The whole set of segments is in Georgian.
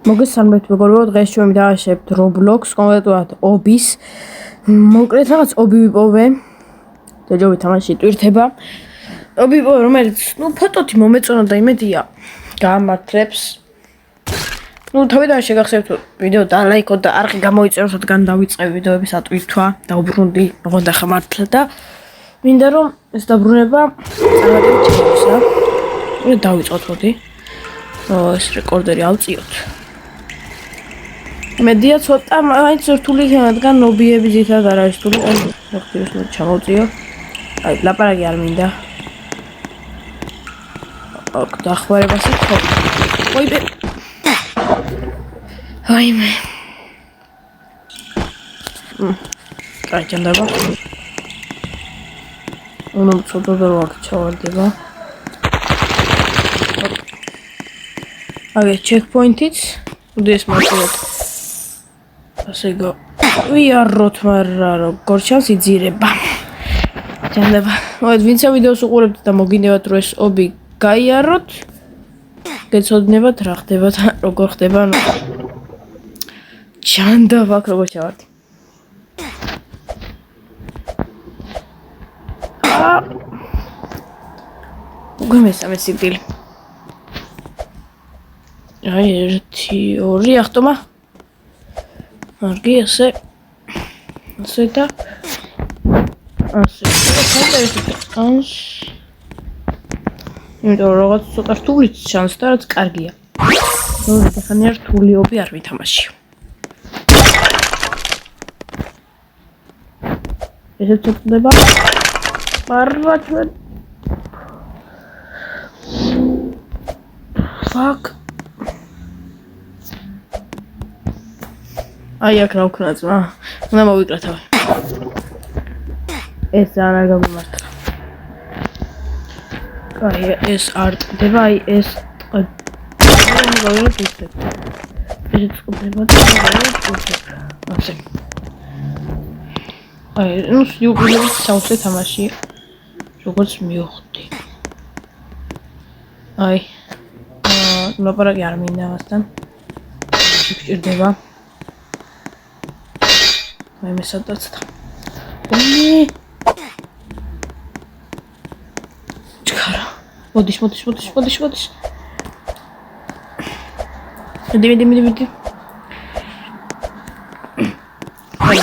მოგესალმებით მეგობრებო, დღეს ჩვენ დავაშებთ Roblox, კონკრეტულად ობის. მოკლედ რაღაც ობი ვიპოვე. ჯობი თამაში ტვირთება. ობი ვიპოვე, რომელიც, ფოტოთი მომეწონა და იმედია გაამართლებს. თავიდან შეგახსენებთ ვიდეო დალაიქოთ და არხი გამოიწეროთ, რადგან დავიწყე ვიდეოების ატვირთვა, დაუბრუნდი, ოღონდ ახლა მართლა და მინდა რომ ეს დაბრუნება წარმატებით ჩაიგოს რა. დავიწყოთ მოდი. ეს რეკორდერი ავწიოთ. მედია ცოტა მაინც რთული იქნება, რადგან ნობიები ძირითადად არ არის რთული. ოქტიოს მოდი ჩამოვწიო. აი, ლაპარაკი არ მინდა. ოქ, დახვარებას ხო. ოიბე. აიმე. კაი, ჯანდაბა. უნდა ცოტა და რა ჩავარდება. აგე checkpoint-იც უდეს მოვწიოთ. ასე გო. ვიაროთ, მაგრამ როგორ ჩანს იძირება. ჯანდაბა. მოდი ვინც ვიდეოს უყურებთ და მოგინდებათ რომ ეს ობი გაიაროთ. გეცოდინებათ რა ხდება და როგორ ხდება. ჯანდაბა როგორ ჩავარდი. უკვე მესამე სიკვდილი. აი 1 2 ახტომა. არგი ასე და ასე. იმიტომ რომ რაღაც ცოტა რთული ჩანს და რაც კარგია. ნუ ხანი რთული ობი არ ვითამაშია. ესე წუხდება. პარვაჩვენ. Fuck. აი აქ რა ვქნა ძმა. უნდა მოვიკრათავე. ეს ძალიან არ გამომართლა. აი ეს არ ტდება, აი ეს ასე. აი ნუ სიუპილების საოცრად თამაში. როგორც მივხვდი. აი ლაპარაკი არ მინდა მასთან. შეჭირდება. აი მე სადაც და. ჩქარა. მოდის. მიდი. აი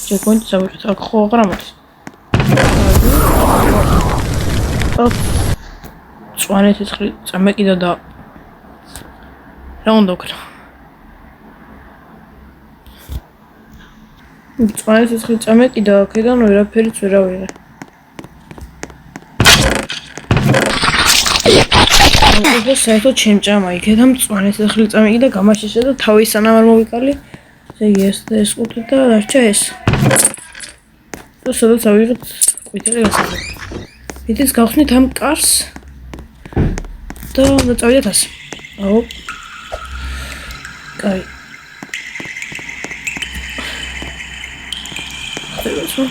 checkpoint წავიღეთ. აქ ხო აღარ მოდის. წვანე ცეცხლი წამეკიდა და რა უნდა ვქნა? წვანე ცეცხლი წამეკიდა, აქედან ვერაფერიც ვერ ავიღე. და საერთოდ შემჭამა იქიდან წვანე ცეცხლი წამეკიდა, გამაშეშა და თავი სანამ არ მოვიკალი. ეს და ეს ყუთი და დარჩა ეს. და სადაც ავიღეთ ყვითელი გასაგები. ითის გავხსნით ამ კარს. და უნდა წავიდეთ ასე. აუ. კაი. ხდებოდა.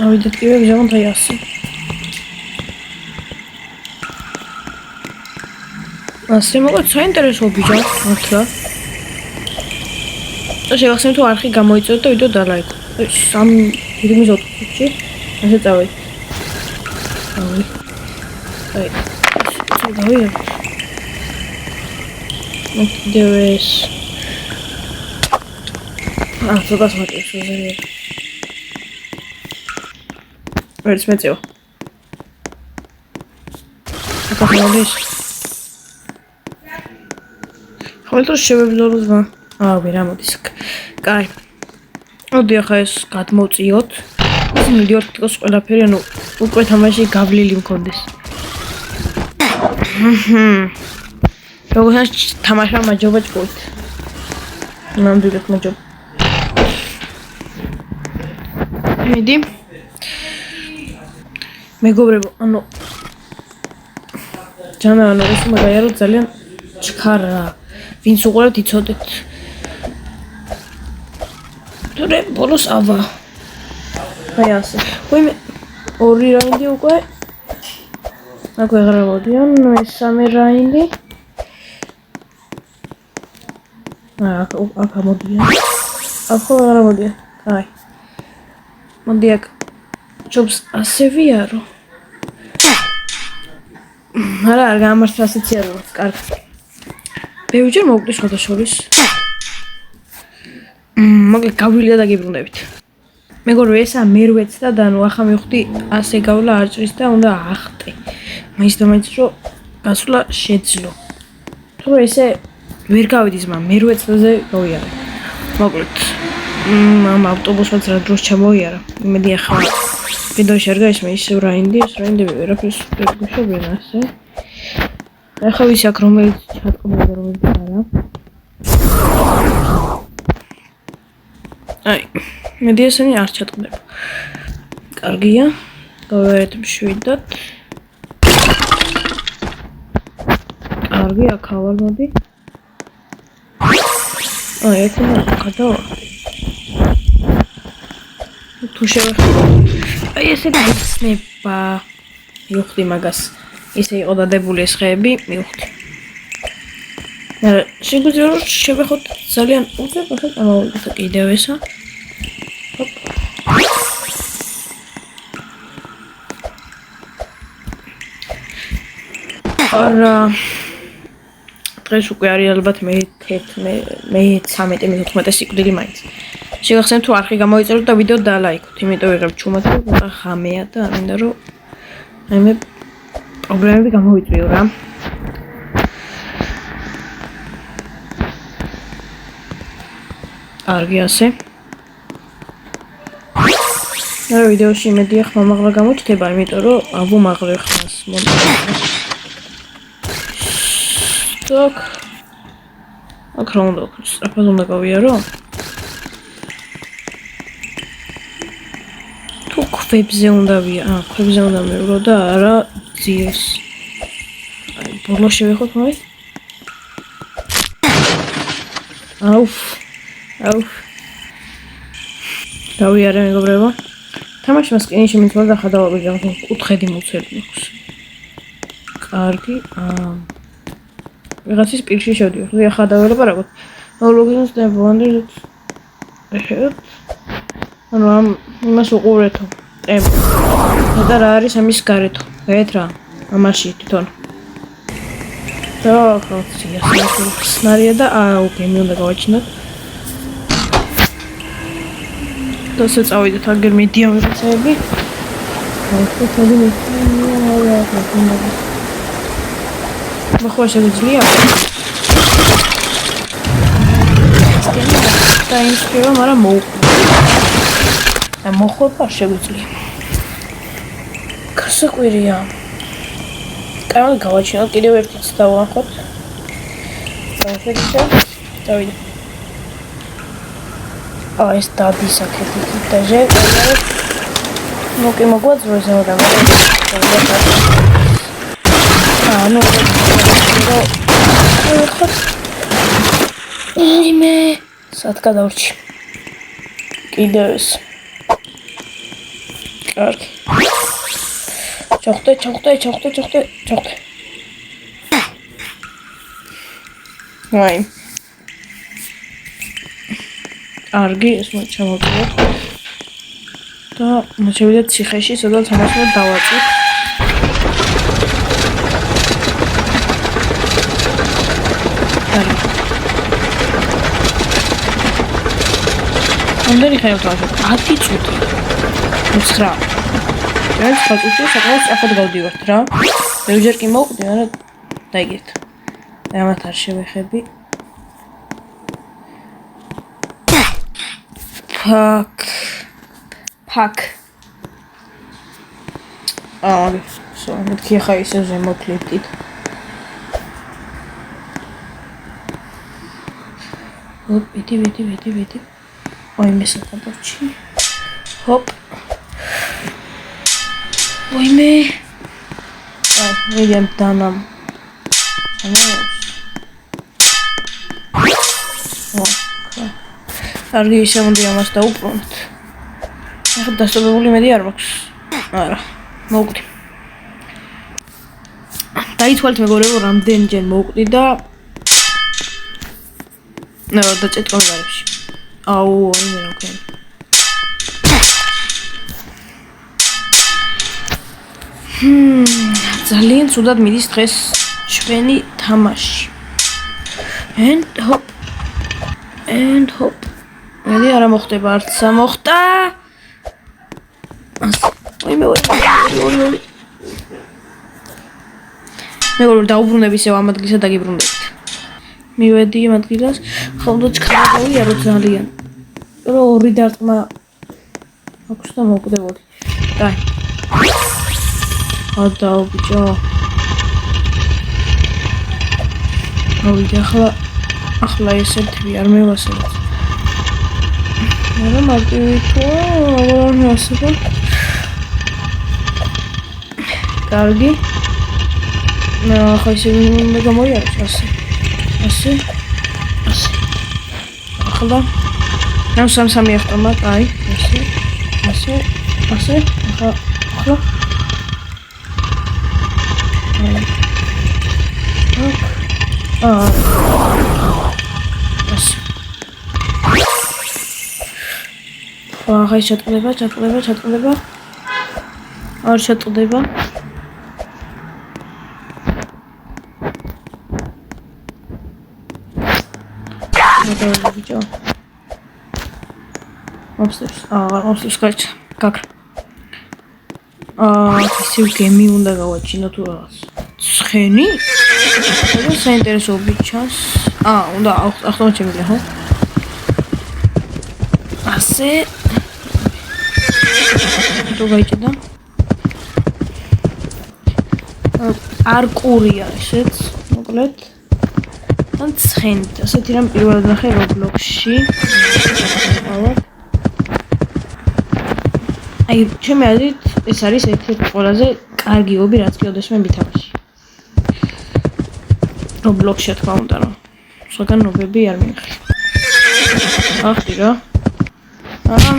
ავიდეთ კიდე გზავნთ აი ასე. ასე მოკლედ საინტერესო ბიჭა, მართლა. და შევახსენე თუ არხი გამოიწოდეთ და ვიდეო დალაიქოთ. სამ ფილმის ოთხში ასე წავიდეთ. აი. დავიღებ. მოკიდევეს. ცოტას მოწევს ზოგადად. ვერც მეწევა. აკა მოდის. ხოლმე შევებზოლო ზმა. ვერა მოდის. კაი. მოდი ახლა ეს გადმოვწიოთ. მიდი ორთქოს ყველაფერი, ანუ უკვე თამაში გავლილი მქონდეს. როგორც თამაშა მაჯობა ჭკუით. ნამდვილად მაჯობა. მიდი. მეგობრებო, ანუ ჯანა ეს მაგაიარო ძალიან ჩქარა. ვინც უყურებთ იცოდეთ. თორე ბოლოს ავა. აი ასე. ვიმე 2 რაუნდი უკვე. აქ ვეღარ მოდიან, მესამე რაუნდი. აქ მოდიან. აქ რა მოდიან? აი. მოდი აქ. ჯობს ასე ვიარო. არა, არ გამართლა ასეთი არ ვარ, კარგი. ბევრჯერ მოვკვდი შეხოთაშორის. მოკლედ გავილი და დაგიბრუნდებით. მეგობრებო, ესა მერვეც და დანუ ახლა მივხვდი ასე გავლა არჭრის და უნდა ახტე. მაინც და მაინც რომ გასვლა შეძლო. თუ ესე ვერ გავიდი ზმა, მერვეცზე გავიარე. მოკლედ ამ ავტობუსსაც რა დროს ჩამოიარა. იმედი ახლა ვიდეოში არ გაისმე ისევ რაინდები ვერაფერს ვერ გვიშვებიან ასე. ახლა ვიცი აქ რომელიც ჩატყობდა და რომელიც არა. აი, მედი ესენი არ ჩატყდება. კარგია. გავერეთ მშვიდად. კარგი, აქ ავარ მოდი. აი, ეს უნდა გადავახტე. თუ შევეხო. აი, ესე გაიხსნება. მივხვდი მაგას. ისე იყო დადებული ეს ხეები, მივხვდი. არა, შეგვიძლია რომ შევეხოთ ძალიან უძებ, ახლა წამოვიდეთ კიდევ ესა. ჰოპ. არა. დღეს უკვე არის ალბათ მე-13 მე-14 სიკვდილი მაინც. შეგახსენებთ თუ არხი გამოიწეროთ და ვიდეო დალაიქოთ, იმიტომ ვიღებ ჩუმად და ხამეა და მინდა რომ მე პრობლემები გამოვიწვიო რა. კარგი ასე. რა ვიდეოში იმედია ხმამაღლა გამოჩნდება, იმიტომ რომ ავუმაღლე ხმას მონტაჟი. Так. აქ რა უნდა ვქნას? სწრაფად უნდა გავიარო? თუ ქვებზე უნდა ქვებზე უნდა მივრო და არა ძიეს. აი, ბოლო შევეხოთ მოი. აუფ. გავიარე მეგობრებო. თამაში მას კინში მიწვა და ხადავაბიჯა, კუთხედი მოცელი აქვს. კარგი. ვიღაცის პირში შევდივარ. ვიღა ხადაველება რა გქონდა. ლოგინს და ვანდერს. ანუ ამ იმას უყურეთო. და რა არის ამის გარეთო. გაეთ რა. ამაში თვითონ. და ხალხია სნარია და გემი უნდა გავაჩინოთ. დასე წავიდეთ აგერ მედია ვიღაცები. ხო, თოდი ხო შეგვიძლია და ინსპირა, მაგრამ მოხდა შეგვიძლია. გასაკვირია. კარგი გავაჩინოთ, კიდევ ერთიც დავახოთ. დავიდე. ეს დადის აქეთ დაჟე. მოგვაძროს ზემოდან. ну იმე სად გადავრჩი კიდევ ეს კარგი ჩოხტე აი კარგი ეს მოჩამოვიდეთ და მოჩევიდეთ ციხეში სადაც ამას უნდა დავაწყოთ ამდენი ხეოთ ვაშოთ 10 წუთი 9 ეს ხალხი საკმაოდ ახალ გავდივართ რა ბევრჯერ კი მოვკვდი მაგრამ დაიგეთ ამათ არ შევეხები ფაკ მეთქი ხა ისე ზემოკლიპდით ვიდი ой место подавчи хоп ой მე ვიდემ თანამ კარგი ისე უნდა ამას დაუბრუნოთ ახლა დასწრებული მედი არ მაქვს არა მოვკვდი დაითვალეთ მეგობრებო რამდენჯერ მოვკვდი და დაჭეთქო გარებში. აუ, მე რა ვქნა. ძალიან ცუდად მიდის დღეს ჩვენი თამაში. And hop. მე არა მოხდება არც მოხდა. მე როგორ დაუბრუნებ ისევ ამ ადგილსა დაგიბრუნდებით. მივედი ამ ადგილას, ხოლმე ჩქარაგავია რო ძალიან. რო ორი დარტყმა აქვს და მოვკვდებოდი. დაი. ადაო ბიჭო. მოვიდი ახლა ესეთი არ მევასებთ. არა მარტივია, არ მევასება. კარგი. ახლა ისე უნდა გამოიაროს ასე. ახლა ნუ სამსამი ავტომატ, აი, ასე. ახლა ახლა ჩატყდება. არ ჩატყდება. ბიჭო. ოფსებს კაჭ. გაკრ. ისევ გემი უნდა გავაჩინო თუ რაღაც. ცხენი? და საინტერესო ბიჭას. უნდა ახლა შემიძლია, ხო? ასე. თუ გაიჭდა. არკურია ესეც, მოკლედ. ან ცხენი. ასეთი რამ პირველად ნახე Roblox-ში. აი, ჩემი აზრით ეს არის ერთ-ერთი ყველაზე კარგი ობი, რაც კი ოდესმე მითამაში. Roblox-ში თქვა უნდა რომ სხვაგან ობები არ მიიღე. ახლა რა?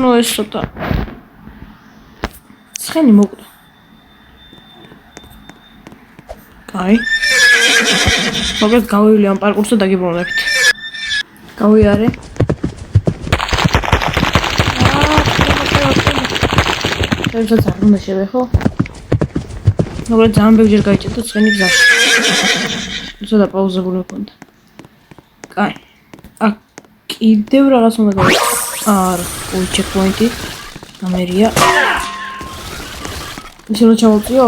ნუ ეს ცოტა ცხენი მოკვდა. კაი. მოკლედ გავივალი ამ პარკურს და დაგიბრუნდებით. გავიარე. შეიძლება არ უნდა შევეხო. მოკლედ ძალიან ბევრჯერ გაიჭედა ცხენი გზაში. ცოტა პაუზებული მქონდა. კაი. კიდევ რაღაც უნდა გავაკეთო. არა, ჩეკპოინტი. გამერია. ისე რომ ჩავუწიო?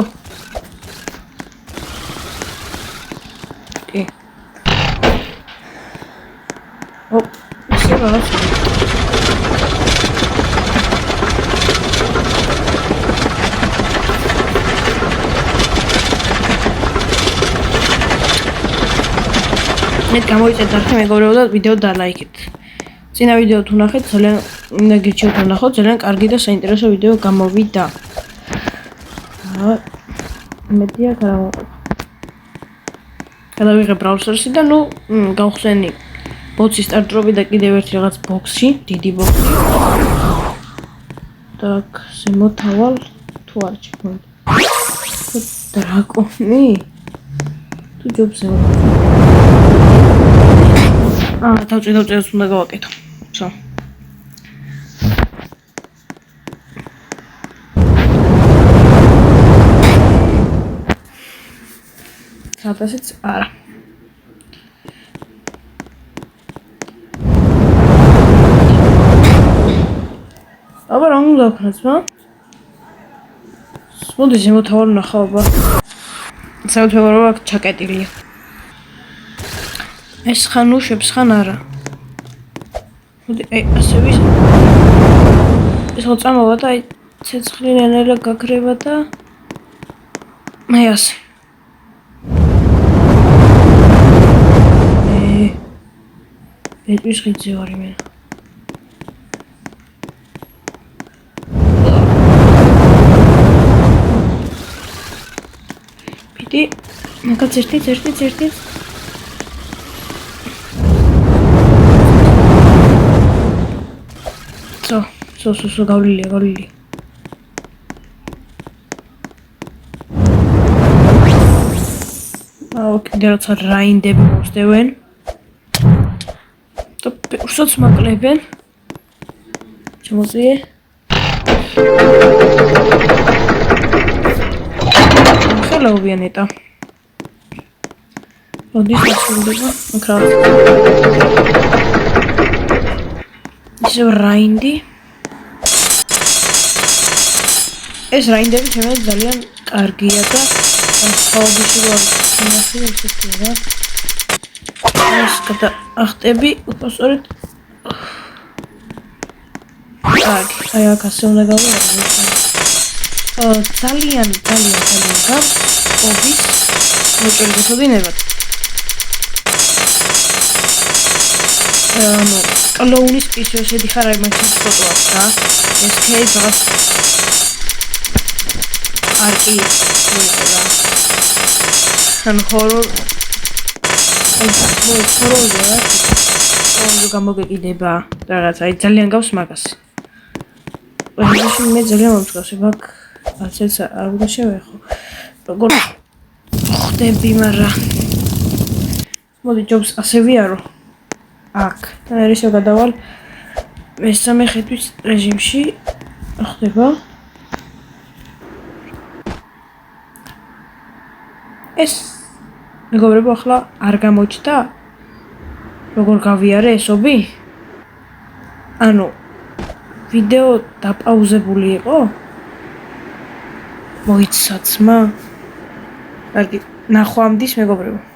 კი. ისე რაღაც. მე გამოიწედა ხე მეგობრებო და ვიდეო დალაიქეთ. წინა ვიდეო თუ ნახეთ, ძალიან უნდა გირჩევთ რომ ნახოთ, ძალიან კარგი და საინტერესო ვიდეო გამოვიდა. მეტია გარავა. გადავიღე ბრაუზერში და ნუ გავხსენი ბოქსის სტარტრობი და კიდევ ერთი რაღაც ბოქსი, დიდი ბოქსი. так, შემოთავალ თუ არ ჩქონდა. დრაკონი? თუ ჯობსე. თავწევს უნდა გავაკეთო. So. სადაცაც არა. აბა რა უნდა ვქნათ, მა? მოდი შემოთავარ ნახავ. საერთოდ აქ ჩაკეტილია. ეს ხან უშვებს, ხან არა. მოდი, ასე ვის. ეს ხო წამოვა და ცეცხლი ნელა გაქრება და აი ასე. ეს ხიძე ვარ მე. პიტი, მაგაც ერთი. სო გავლილია. კიდე რაცა რაინდები მოსდევენ. რუსოც მაკლებენ. შემოწიე. ხელოვიან ეტა. მოდის დასრულდება, მაგრამ ისევ რაინდი. ეს რაინდები ჩემთვის ძალიან კარგია და ხალხში ვარ ისეთი რა. ეს გადაახტები უპასწორეთ. აი აქ ასე უნდა გავიაროთ. ძალიან გავს ობის მოჭრილი გეთოდინებათ. ანუ კლოუნის პისიო შედიხარ აი მაგის ფოტო აქვს რა. ეს кейს რაღაც არკი მოიწევა. ან ჰორორ ეს გამოგეკიდება რაღაც აი ძალიან გავს მაგას. ეს მე ძალიან მომწონს მაგ არცერთ არ უნდა შევეხო. როგორ ხდები, მაგრამ მოდი ჯობს ასე ვიარო. აქ და ისე გადავალ მესამე ხედვის რეჟიმში ხდება. ეს მეგობრებო ახლა არ გამოჩნდა როგორ გავიარე ესობი? ანუ ვიდეო დაპაუზებული იყო? მოიცაცმა? კარგი, ნახვამდის მეგობრებო.